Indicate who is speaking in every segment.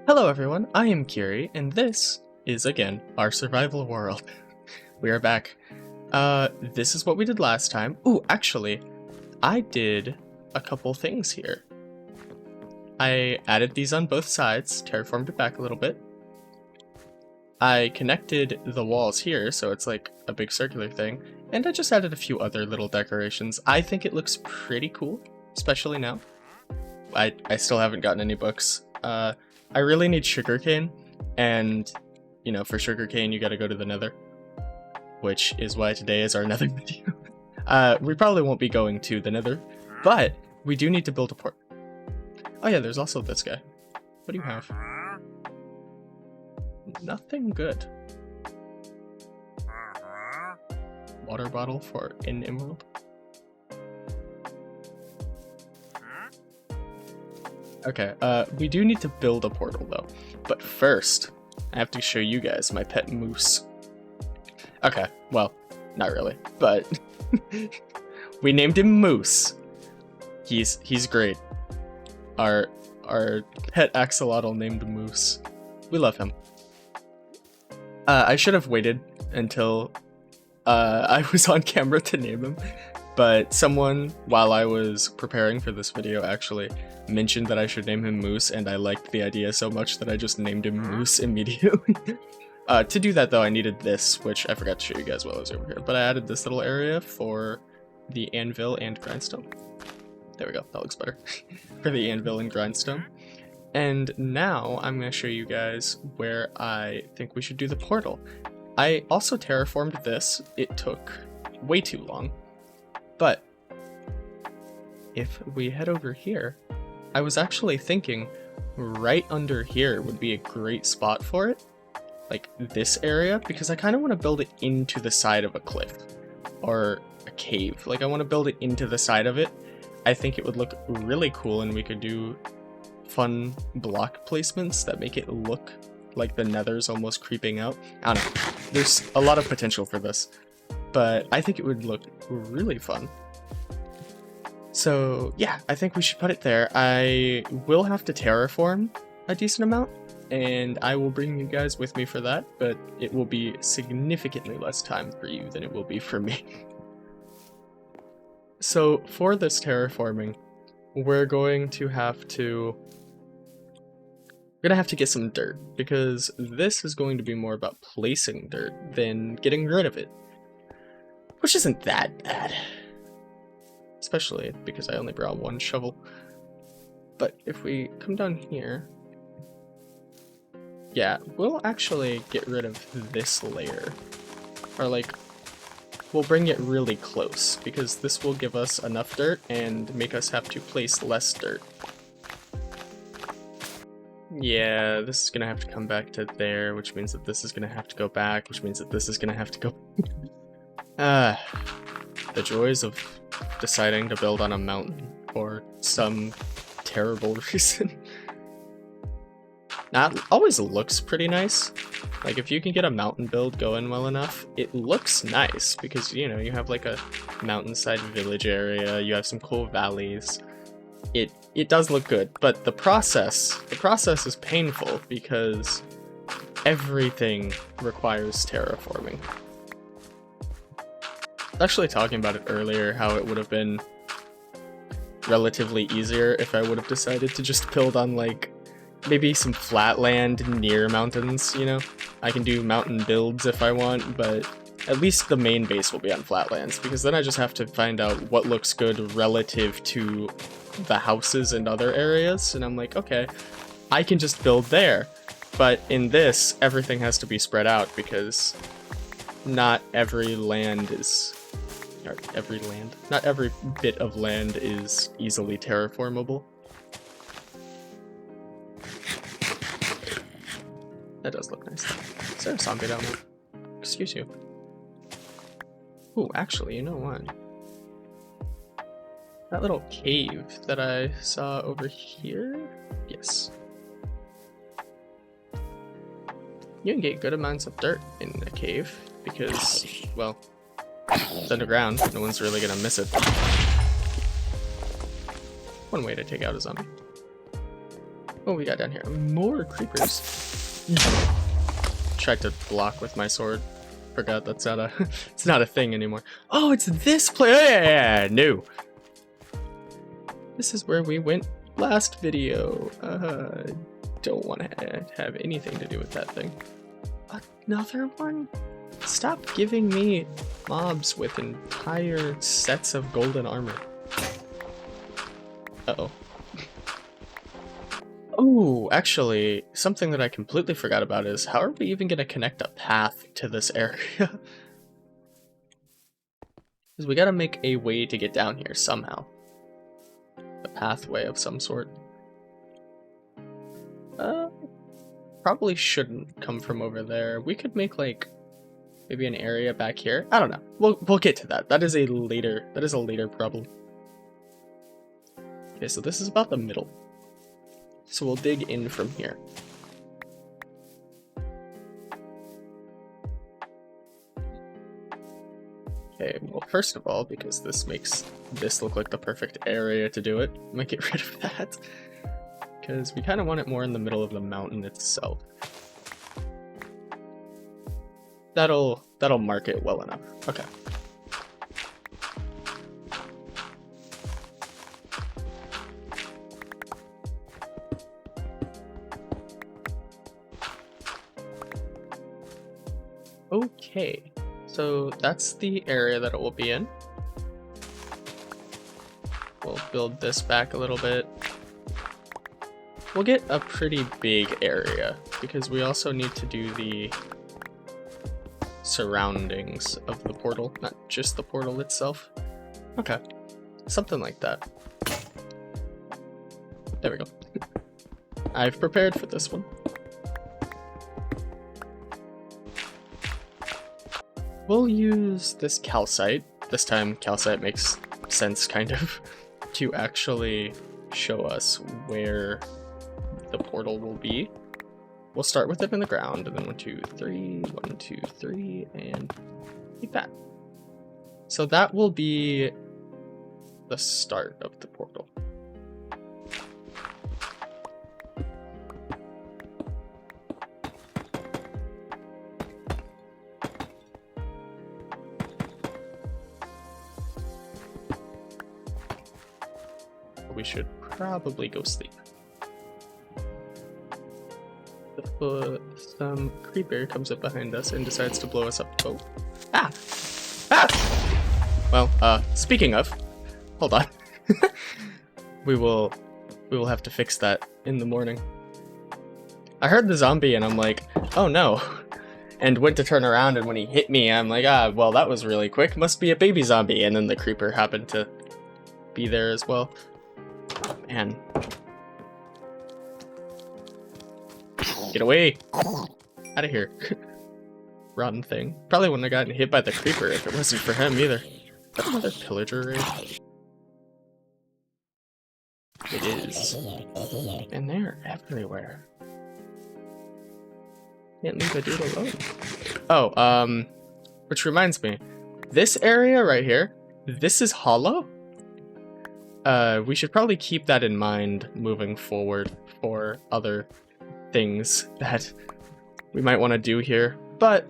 Speaker 1: Hello everyone, I am Kiri, and this is, again, our survival world. We are back. This is what we did last time. Ooh, actually, I did a couple things here. I added these on both sides, terraformed it back a little bit. I connected the walls here, so it's like a big circular thing, and I just added a few other little decorations. I think it looks pretty cool, especially now. I still haven't gotten any books. I really need sugarcane, and, you know, for sugarcane you gotta go to the Nether, which is why today is our Nether video. We probably won't be going to the Nether, but we do need to build a port. Oh yeah, there's also this guy. What do you have? Nothing good. Water bottle for an emerald. Okay, we do need to build a portal though. But first, I have to show you guys my pet moose. Okay, well, not really, but we named him Moose. He's great. Our pet axolotl named Moose. We love him. I should have waited until I was on camera to name him, but someone, while I was preparing for this video, actually mentioned that I should name him Moose, and I liked the idea so much that I just named him Moose immediately. To do that though, I needed this, which I forgot to show you guys while I was over here, but I added this little area for the anvil and grindstone. There we go, that looks better. For the anvil and grindstone. And now I'm going to show you guys where I think we should do the portal. I also terraformed this. It took way too long, but if we head over here, I was actually thinking right under here would be a great spot for it, like this area, because I kind of want to build it into the side of a cliff or a cave. Like I want to build it into the side of it. I think it would look really cool, and we could do fun block placements that make it look like the Nether's almost creeping out. I don't know. There's a lot of potential for this, but I think it would look really fun. So yeah, I think we should put it there. I will have to terraform a decent amount, and I will bring you guys with me for that, but it will be significantly less time for you than it will be for me. So for this terraforming, we're going to have to get some dirt, because this is going to be more about placing dirt than getting rid of it, which isn't that bad. Especially because I only brought one shovel. But if we come down here, yeah, we'll actually get rid of this layer. Or like, we'll bring it really close, because this will give us enough dirt and make us have to place less dirt. Yeah, this is gonna have to come back to there, which means that this is gonna have to go back, which means that this is gonna have to go... the joys of deciding to build on a mountain for some terrible reason. Now, it always looks pretty nice. Like, if you can get a mountain build going well enough, it looks nice, because, you know, you have like a mountainside village area, you have some cool valleys. It does look good, but the process is painful, because everything requires terraforming. I was actually talking about it earlier, how it would have been relatively easier if I would have decided to just build on, like, maybe some flat land near mountains, you know? I can do mountain builds if I want, but at least the main base will be on flatlands, because then I just have to find out what looks good relative to the houses and other areas, and I'm like, okay, I can just build there. But in this, everything has to be spread out, because not every land is... not every bit of land is easily terraformable. That does look nice. Is there a zombie down there? Excuse you. Ooh, actually, you know what? That little cave that I saw over here? Yes. You can get good amounts of dirt in a cave, because, well, it's underground. No one's really gonna miss it. One way to take out a zombie. What we got down here? More creepers. Tried to block with my sword. Forgot that's not a it's not a thing anymore. Oh, it's this place. Yeah, no. This is where we went last video. Don't want to have anything to do with that thing. Another one? Stop giving me mobs with entire sets of golden armor. Uh-oh. Oh, actually, something that I completely forgot about is how are we even going to connect a path to this area? Because we got to make a way to get down here somehow. A pathway of some sort. Probably shouldn't come from over there. We could make like maybe an area back here. I don't know. We'll get to that. That is a later problem. Okay, so this is about the middle. So we'll dig in from here. Okay, well, first of all, because this makes this look like the perfect area to do it, I might get rid of that. Because we kind of want it more in the middle of the mountain itself. That'll mark it well enough. Okay. Okay, so that's the area that it will be in. We'll build this back a little bit. We'll get a pretty big area because we also need to do the surroundings of the portal, not just the portal itself. Okay, something like that. There we go. I've prepared for this one. We'll use this calcite. This time calcite makes sense, kind of, to actually show us where the portal will be. We'll start with it in the ground, and then 1, 2, 3, 1, 2, 3, and like that. So that will be the start of the portal. We should probably go sleep. Some creeper comes up behind us and decides to blow us up. Oh. Ah! Ah! Well, speaking of, hold on. we will have to fix that in the morning. I heard the zombie and I'm like, oh no. And went to turn around, and when he hit me, I'm like, ah, well, that was really quick. Must be a baby zombie. And then the creeper happened to be there as well. Oh, man. Get away! Out of here. Rotten thing. Probably wouldn't have gotten hit by the creeper if it wasn't for him either. Is that another pillager raid? It is. And they're everywhere. Can't leave a dude alone. Oh, which reminds me. This area right here, this is hollow? We should probably keep that in mind moving forward for other things that we might want to do here, but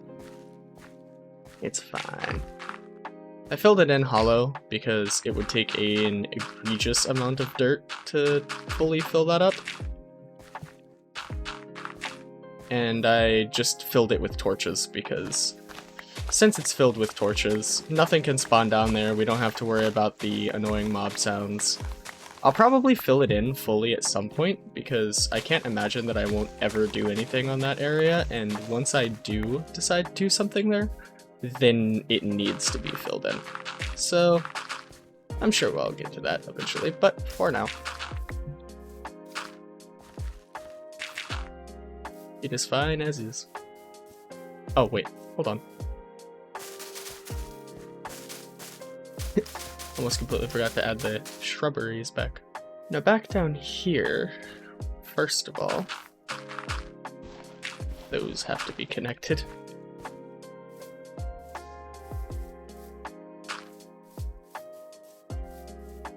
Speaker 1: it's fine. I filled it in hollow because it would take an egregious amount of dirt to fully fill that up. And I just filled it with torches because since it's filled with torches, nothing can spawn down there. We don't have to worry about the annoying mob sounds. I'll probably fill it in fully at some point because I can't imagine that I won't ever do anything on that area, and once I do decide to do something there, then it needs to be filled in. So I'm sure we'll get to that eventually, but for now, it is fine as is. Oh wait, hold on. Almost completely forgot to add the shrubberies back. Now back down here, first of all, those have to be connected.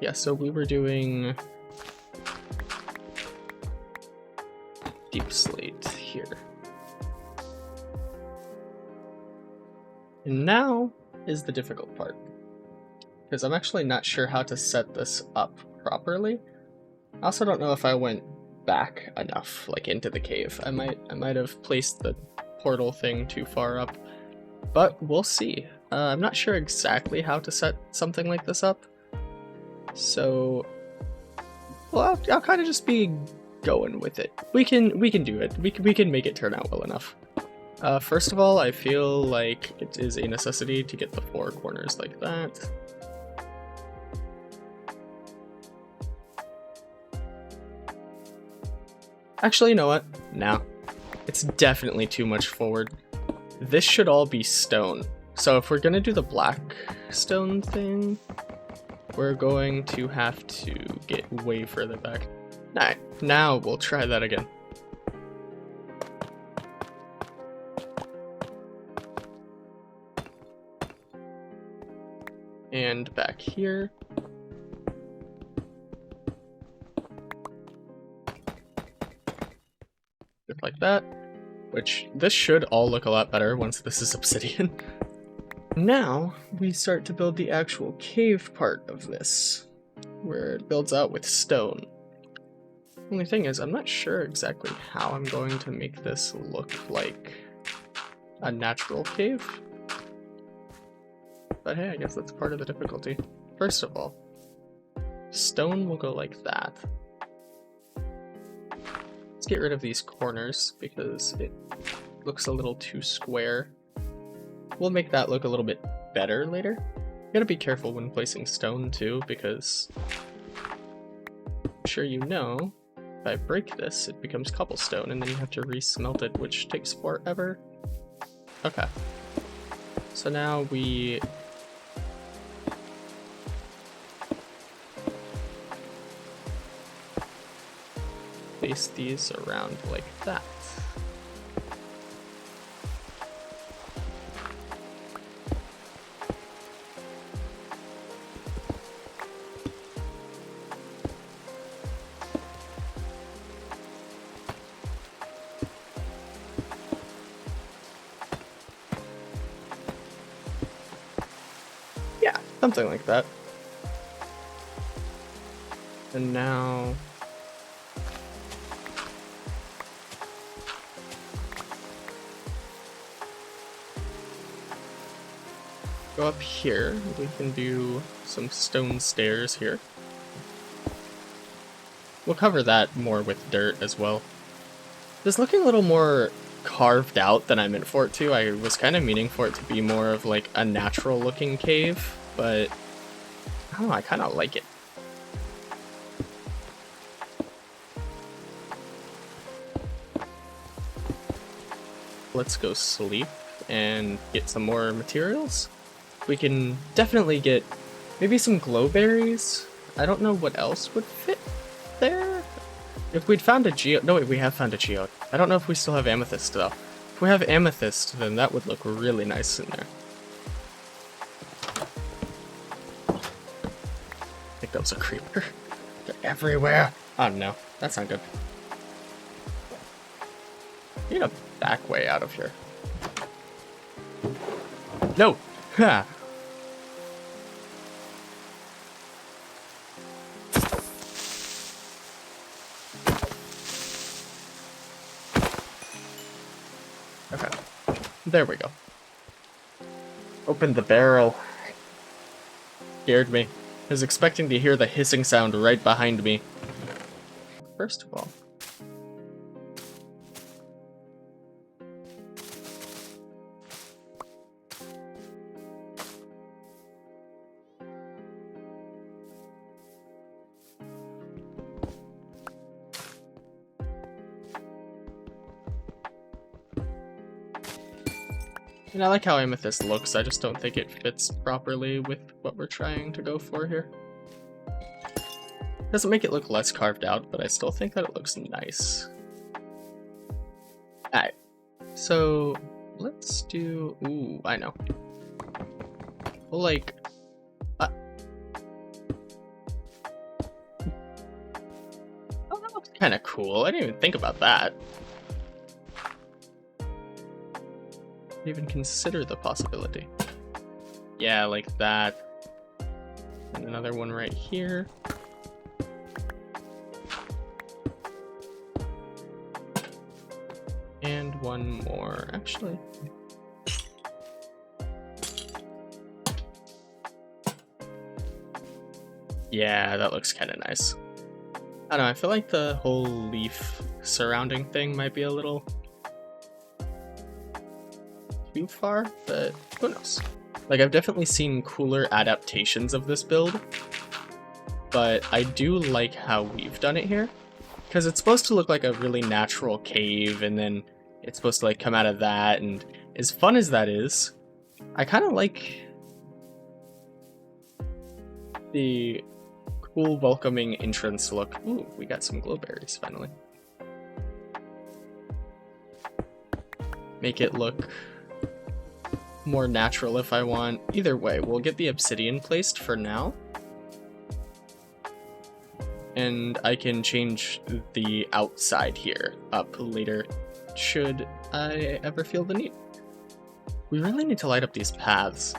Speaker 1: Yeah, so we were doing encapsulate here. And now is the difficult part, because I'm actually not sure how to set this up properly. I also don't know if I went back enough, like into the cave. I might have placed the portal thing too far up, but we'll see. I'm not sure exactly how to set something like this up, so well, I'll kind of just be going with it. We can do it. We can make it turn out well enough. First of all, I feel like it is a necessity to get the 4 corners like that. Actually, you know what? No. It's definitely too much forward. This should all be stone. So if we're gonna do the black stone thing, we're going to have to get way further back. Alright, now we'll try that again. And back here. Just like that. Which, this should all look a lot better once this is obsidian. Now, we start to build the actual cave part of this, where it builds out with stone. Only thing is, I'm not sure exactly how I'm going to make this look like a natural cave. But hey, I guess that's part of the difficulty. First of all, stone will go like that. Let's get rid of these corners because it looks a little too square. We'll make that look a little bit better later. You gotta be careful when placing stone too, because I'm sure you know, if I break this, it becomes cobblestone and then you have to re-smelt it, which takes forever. Okay. So now we place these around like that. Yeah, something like that. And now go up here. We can do some stone stairs here. We'll cover that more with dirt as well. This is looking a little more carved out than I meant for it to. I was kind of meaning for it to be more of like a natural looking cave, but I don't know, I kind of like it. Let's go sleep and get some more materials. We can definitely get maybe some glowberries. I don't know what else would fit there. If we'd found a geode, no wait, we have found a geode. I don't know if we still have amethyst though. If we have amethyst, then that would look really nice in there. I think that was a creeper. They're everywhere. Oh no, that's not good. We need a back way out of here. No! Ha! Okay. There we go. Open the barrel. Scared me. I was expecting to hear the hissing sound right behind me. First of all, and I like how amethyst looks, I just don't think it fits properly with what we're trying to go for here. Doesn't make it look less carved out, but I still think that it looks nice. Alright, so let's do... Ooh, I know. Well, like... Oh, that looks kind of cool. I didn't even think about that. Even consider the possibility. Yeah, like that. And another one right here. And one more, actually. Yeah, that looks kind of nice. I don't know, I feel like the whole leaf surrounding thing might be a little too far, but who knows? Like, I've definitely seen cooler adaptations of this build, but I do like how we've done it here, because it's supposed to look like a really natural cave, and then it's supposed to like come out of that, and as fun as that is, I kind of like the cool welcoming entrance look. Ooh, we got some glowberries finally. Make it look more natural if I want. Either way, we'll get the obsidian placed for now. And I can change the outside here up later, should I ever feel the need. We really need to light up these paths.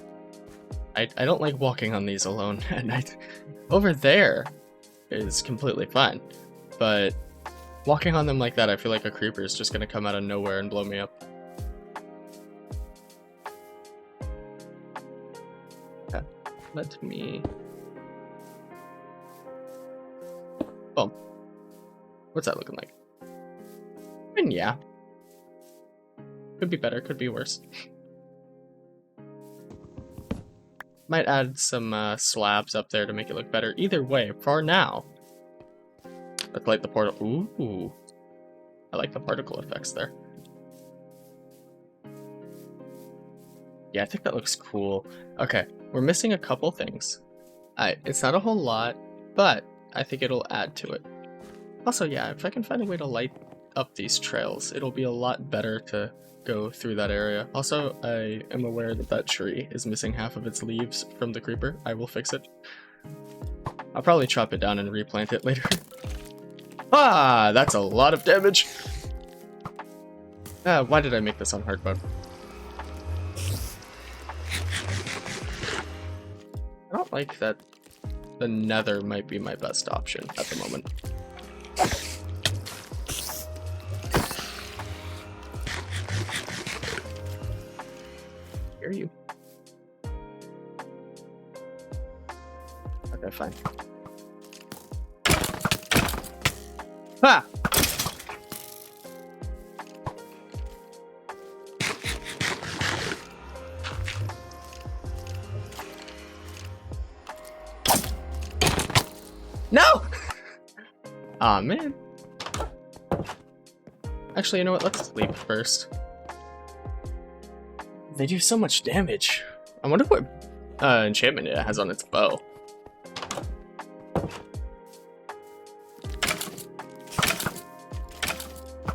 Speaker 1: I don't like walking on these alone at night. Over there is completely fine, but walking on them like that, I feel like a creeper is just gonna come out of nowhere and blow me up. Okay, let me... Boom. What's that looking like? And yeah. Could be better, could be worse. Might add some slabs up there to make it look better. Either way, for now, let's light the portal. Ooh, I like the particle effects there. Yeah, I think that looks cool. Okay, we're missing a couple things. It's not a whole lot, but I think it'll add to it. Also, yeah, if I can find a way to light up these trails, it'll be a lot better to go through that area. Also, I am aware that that tree is missing half of its leaves from the creeper. I will fix it. I'll probably chop it down and replant it later. Ah, that's a lot of damage. Why did I make this on hard mode? I don't like that the nether might be my best option at the moment. Hear you. Okay, fine. Ah! No! Aw, man. Actually, you know what? Let's sleep first. They do so much damage. I wonder what enchantment it has on its bow.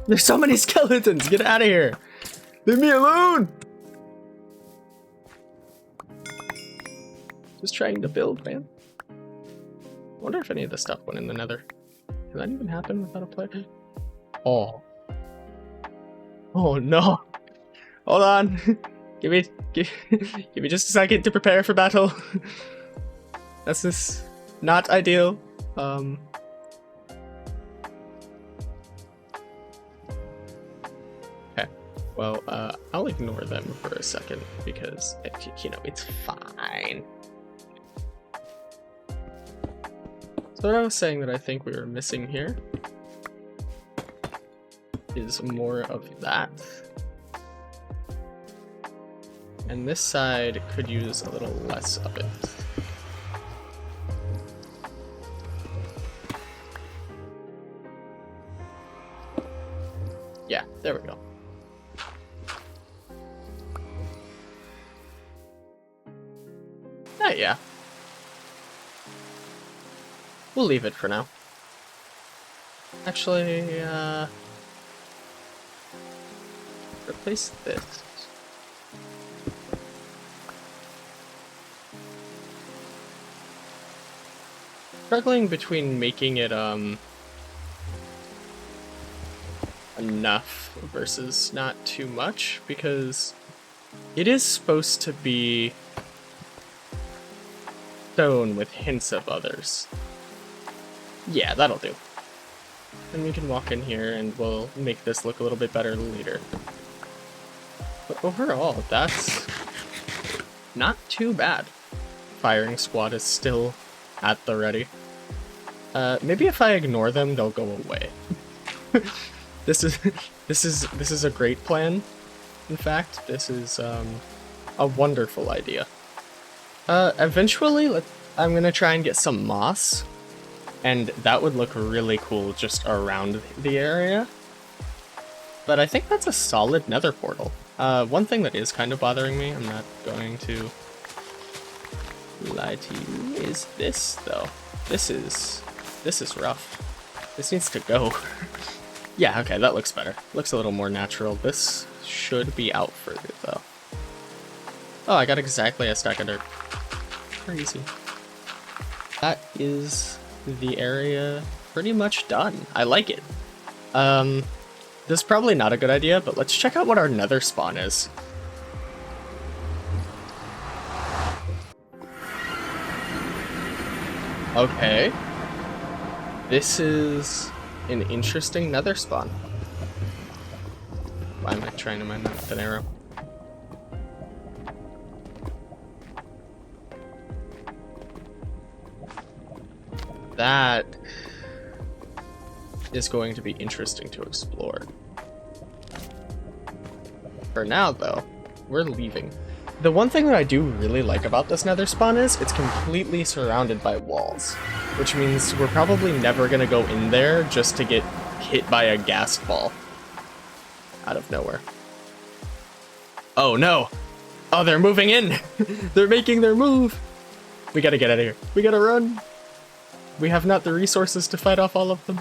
Speaker 1: There's so many skeletons! Get out of here! Leave me alone! Just trying to build, man. I wonder if any of this stuff went in the nether. Can that even happen without a player? Oh. Oh no. Hold on. Give me just a second to prepare for battle. This is not ideal. Okay. Well, I'll ignore them for a second because you know, it's fine. So what I was saying that I think we were missing here is more of that. And this side could use a little less of it. Yeah, there we go. Yeah. We'll leave it for now. Actually, replace this. Struggling between making it enough versus not too much, because It is supposed to be stone with hints of others. Yeah, that'll do. And we can walk in here and we'll make this look a little bit better later. But overall, that's not too bad. Firing squad is still at the ready. Maybe if I ignore them, they'll go away. This is a great plan. In fact, this is a wonderful idea. Eventually, I'm gonna try and get some moss, and that would look really cool just around the area. But I think that's a solid Nether portal. One thing that is kind of bothering me, I'm not going to lie to you, is this though. This is rough. This needs to go. Yeah, okay, that looks better. Looks a little more natural. This should be out further though. Oh, I got exactly a stack of dirt. Crazy. That is the area pretty much done. I like it. This is probably not a good idea, but let's check out what our nether spawn is. Okay. This is an interesting nether spawn. Why am I trying to mine that with an arrow? That is going to be interesting to explore. For now, though, we're leaving. The one thing that I do really like about this nether spawn is it's completely surrounded by walls, which means we're probably never going to go in there just to get hit by a ghast ball out of nowhere. Oh no! Oh, they're moving in! They're making their move! We gotta get out of here. We gotta run! We have not the resources to fight off all of them.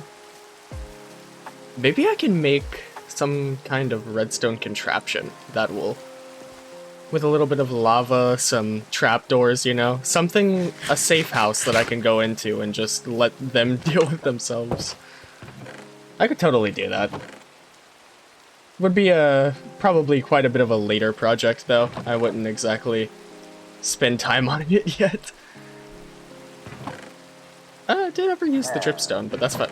Speaker 1: Maybe I can make some kind of redstone contraption that will, with a little bit of lava, some trapdoors, you know, something, a safe house that I can go into and just let them deal with themselves. I could totally do that. Would be probably quite a bit of a later project though. I wouldn't exactly spend time on it yet. I did ever use the dripstone, but that's fine.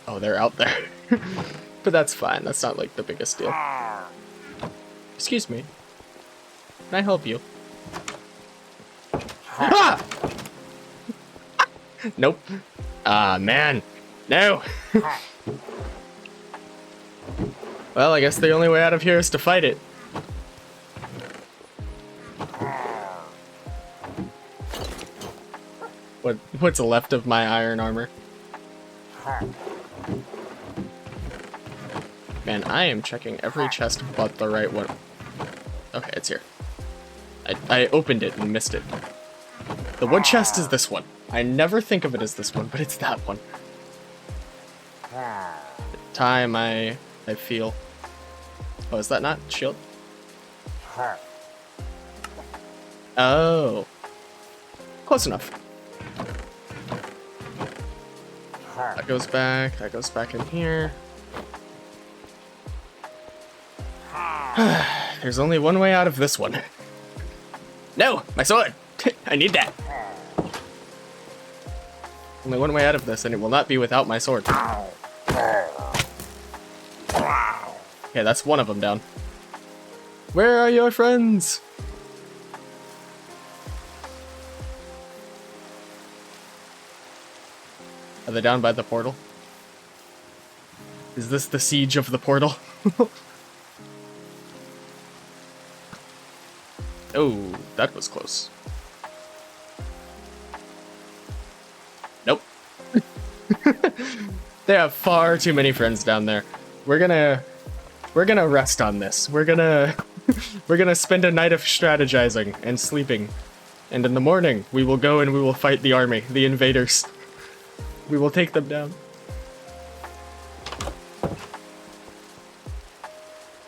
Speaker 1: Oh, they're out there. But that's fine. That's not like the biggest deal. Excuse me. Can I help you? Ah! Nope. Ah, man. No. Well, I guess the only way out of here is to fight it. What's left of my iron armor? Man, I am checking every chest but the right one. Okay, it's here. I opened it and missed it. The wood chest is this one. I never think of it as this one, but it's that one. The time I feel. Oh, is that not shield? Oh. Close enough. That goes back in here. There's only one way out of this one. No, my sword! I need that. Only one way out of this, and it will not be without my sword. Okay, that's one of them down. Where are your friends? Are they down by the portal? Is this the siege of the portal? Oh, that was close. Nope. They have far too many friends down there. We're gonna rest on this. We're gonna spend a night of strategizing and sleeping. And in the morning, we will go and we will fight the army, the invaders. We will take them down.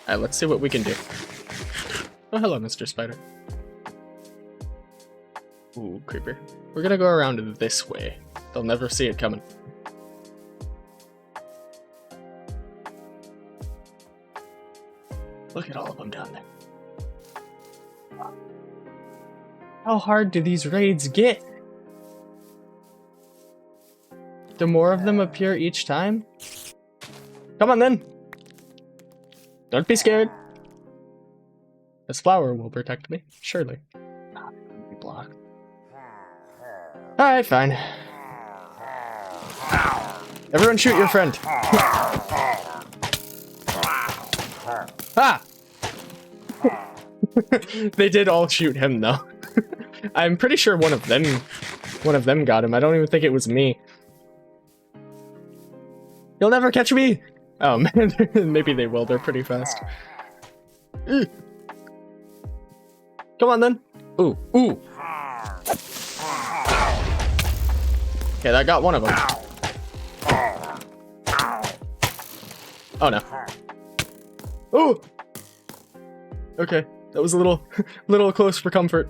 Speaker 1: Alright, let's see what we can do. Oh, hello, Mr. Spider. Ooh, creeper. We're gonna go around this way. They'll never see it coming. Look at all of them down there. How hard do these raids get? Do more of them appear each time? Come on then! Don't be scared! This flower will protect me, surely. Block. Alright, fine. Everyone shoot your friend. Ah! They did all shoot him though. I'm pretty sure one of them got him. I don't even think it was me. You'll never catch me! Oh man, maybe they will. They're pretty fast. Come on then. Ooh, ooh. Okay, that got one of them. Oh no. Ooh! Okay, that was a little close for comfort.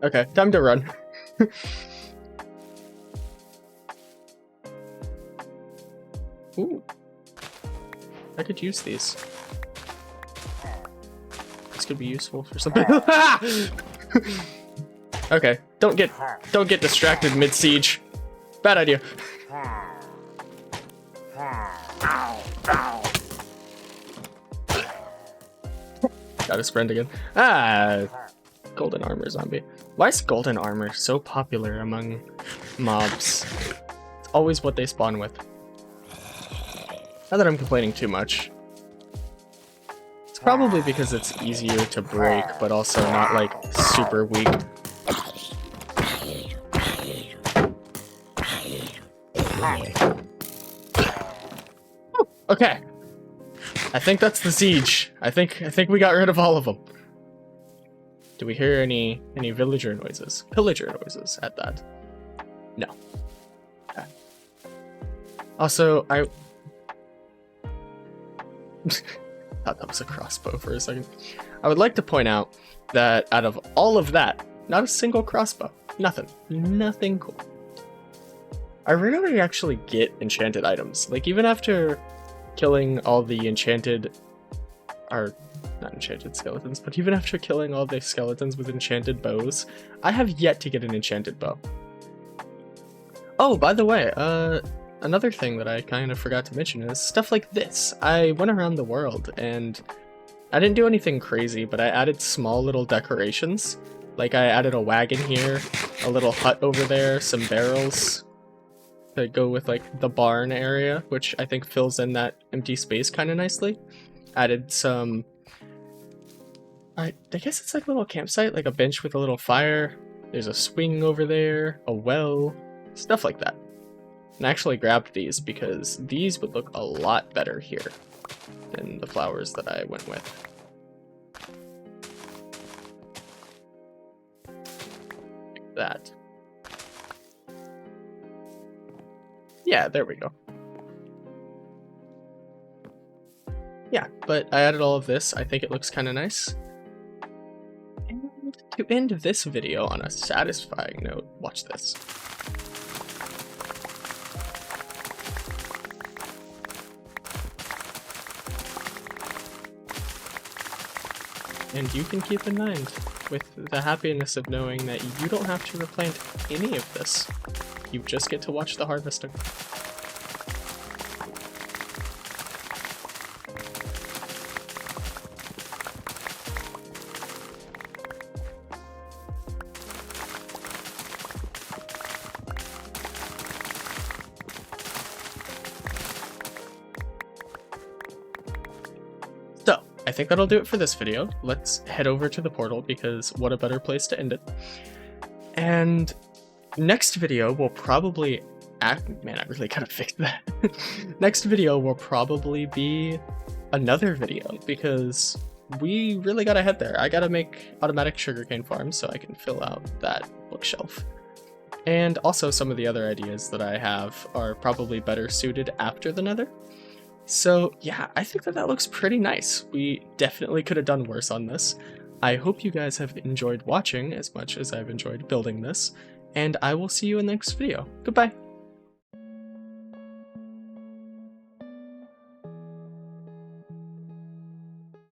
Speaker 1: Okay, time to run. Ooh. I could use these. This could be useful for something. Okay, don't get distracted mid-siege. Bad idea. Got his friend again. Ah, golden armor zombie. Why is golden armor so popular among mobs? It's always what they spawn with. Not that I'm complaining too much. It's probably because it's easier to break, but also not like super weak. Ooh, okay. I think that's the siege. I think we got rid of all of them. Do we hear any villager noises? Pillager noises at that? No. Okay. Also, I thought that was a crossbow for a second. I would like to point out that out of all of that, not a single crossbow. Nothing. Nothing cool. I rarely actually get enchanted items. Like, even after killing all the enchanted... or, not enchanted skeletons, but even after killing all the skeletons with enchanted bows, I have yet to get an enchanted bow. Oh, by the way, another thing that I kind of forgot to mention is stuff like this. I went around the world, and I didn't do anything crazy, but I added small little decorations. Like, I added a wagon here, a little hut over there, some barrels to go with, like, the barn area, which I think fills in that empty space kind of nicely. Added some... I guess it's like a little campsite, like a bench with a little fire. There's a swing over there, a well, stuff like that. And I actually grabbed these because these would look a lot better here than the flowers that I went with. Like that. Yeah, there we go. Yeah, but I added all of this. I think it looks kind of nice. And to end this video on a satisfying note, watch this. And you can keep in mind, with the happiness of knowing that you don't have to replant any of this. You just get to watch the harvesting. So, I think that'll do it for this video. Let's head over to the portal because what a better place to end it. And next video will probably man, I really gotta fix that. Next video will probably be another video because we really gotta head there. I gotta make automatic sugarcane farms so I can fill out that bookshelf. And also some of the other ideas that I have are probably better suited after the Nether. So yeah, I think that looks pretty nice. We definitely could have done worse on this. I hope you guys have enjoyed watching as much as I've enjoyed building this, and I will see you in the next video. Goodbye!